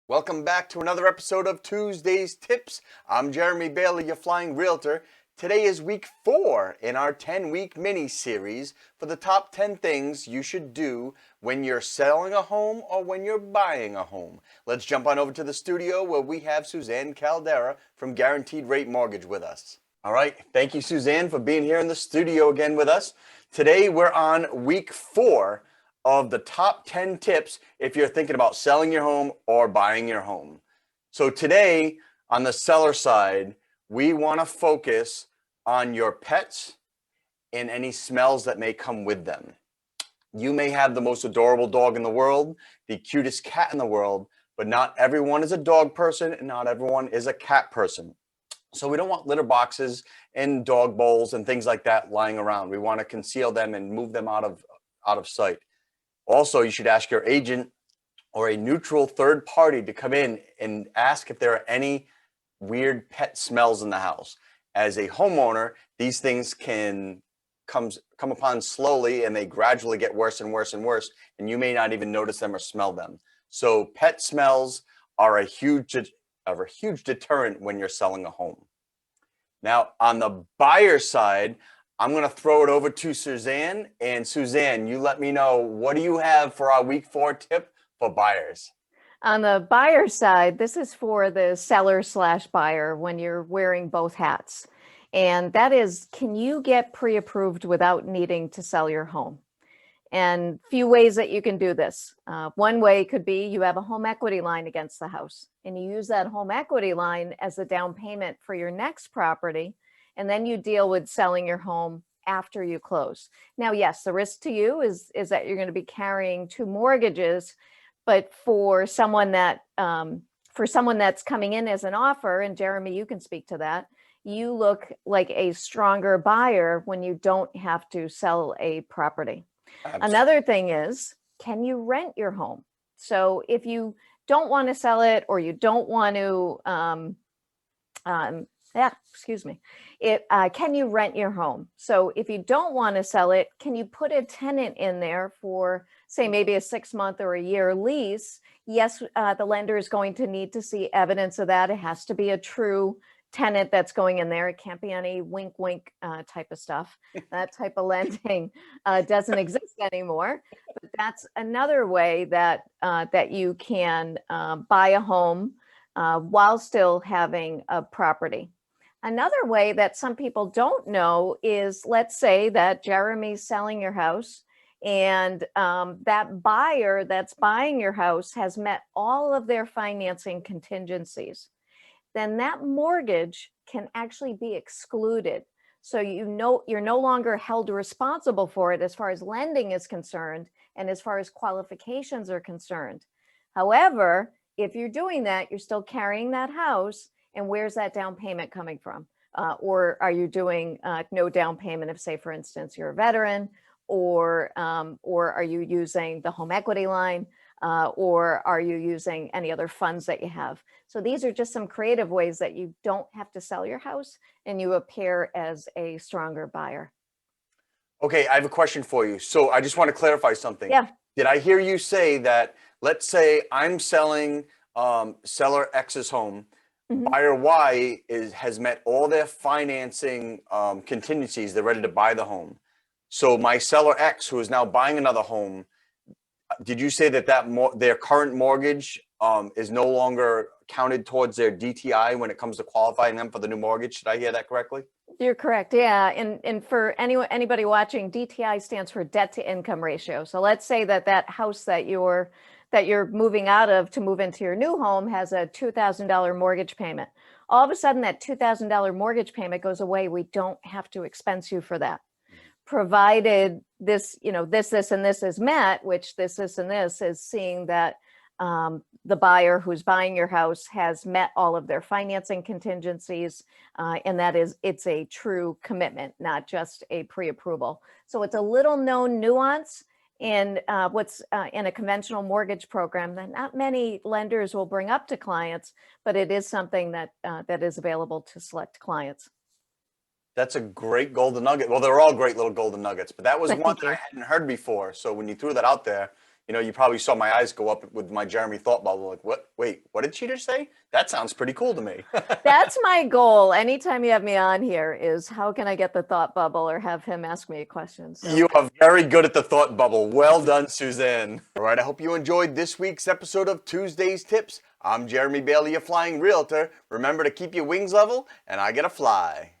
Welcome back to another episode of Tuesday's Tips. I'm Jeremy Bailey, your Flying Realtor. Today is week 4 in our 10-week mini-series for the top 10 things you should do when you're selling a home or when you're buying a home. Let's jump on over to the studio where we have Suzanne Caldera from Guaranteed Rate Mortgage with us. All right, thank you, Suzanne, for being here in the studio again with us. Today we're on week 4 of the top 10 tips if you're thinking about selling your home or buying your home. So today on the seller side, we want to focus on your pets and any smells that may come with them. You may have the most adorable dog in the world, the cutest cat in the world, but not everyone is a dog person and not everyone is a cat person. So we don't want litter boxes and dog bowls and things like that lying around. We want to conceal them and move them out of sight. Also, you should ask your agent or a neutral third party to come in and ask if there are any weird pet smells in the house. As a homeowner, these things can come upon slowly and they gradually get worse and worse and worse, and you may not even notice them or smell them. So pet smells are a huge deterrent when you're selling a home. Now, on the buyer side, I'm going to throw it over to Suzanne. And Suzanne, you let me know, what do you have for our week 4 tip for buyers? On the buyer side, this is for the seller/buyer when you're wearing both hats. And that is, can you get pre-approved without needing to sell your home? And few ways that you can do this. One way could be you have a home equity line against the house and you use that home equity line as a down payment for your next property. And then you deal with selling your home after you close. Now, yes, the risk to you is that you're going to be carrying 2 mortgages, but for someone that's coming in as an offer, and Jeremy, you can speak to that, you look like a stronger buyer when you don't have to sell a property. Absolutely. Another thing is, can you rent your home? So if you don't want to sell it or you don't want to, can you rent your home? So if you don't want to sell it, can you put a tenant in there for, say, maybe a 6-month or a year lease? Yes, the lender is going to need to see evidence of that. It has to be a true tenant that's going in there. It can't be any wink wink type of stuff. That type of lending doesn't exist anymore. But that's another way that you can buy a home while still having a property. Another way that some people don't know is, let's say that Jeremy's selling your house and that buyer that's buying your house has met all of their financing contingencies. Then that mortgage can actually be excluded. So you're no longer held responsible for it as far as lending is concerned and as far as qualifications are concerned. However, if you're doing that, you're still carrying that house, and where's that down payment coming from? Or are you doing no down payment if, say, for instance, you're a veteran, or are you using the home equity line? Or are you using any other funds that you have? So these are just some creative ways that you don't have to sell your house and you appear as a stronger buyer. Okay, I have a question for you. So I just want to clarify something. Yeah. Did I hear you say that, let's say I'm selling seller X's home, buyer Y has met all their financing contingencies, they're ready to buy the home. So my seller X, who is now buying another home, did you say that their current mortgage is no longer counted towards their DTI when it comes to qualifying them for the new mortgage? Did I hear that correctly? You're correct. Yeah. And for anybody watching, DTI stands for debt to income ratio. So let's say that house that you're moving out of to move into your new home has a $2,000 mortgage payment. All of a sudden that $2,000 mortgage payment goes away. We don't have to expense you for that, provided this, this, and this is met, which this, and this is seeing that the buyer who's buying your house has met all of their financing contingencies, and that is, it's a true commitment, not just a pre-approval. So it's a little known nuance in what's in a conventional mortgage program that not many lenders will bring up to clients, but it is something that is available to select clients. That's a great golden nugget. Well, they're all great little golden nuggets, but that was one that I hadn't heard before. So when you threw that out there, You know, you probably saw my eyes go up with my Jeremy thought bubble. Like, what? Wait, what did she just say? That sounds pretty cool to me. That's my goal. Anytime you have me on here is how can I get the thought bubble or have him ask me a question. So You are very good at the thought bubble. Well done, Suzanne. All right, I hope you enjoyed this week's episode of Tuesday's Tips. I'm Jeremy Bailey, your Flying Realtor. Remember to keep your wings level, and I get a fly.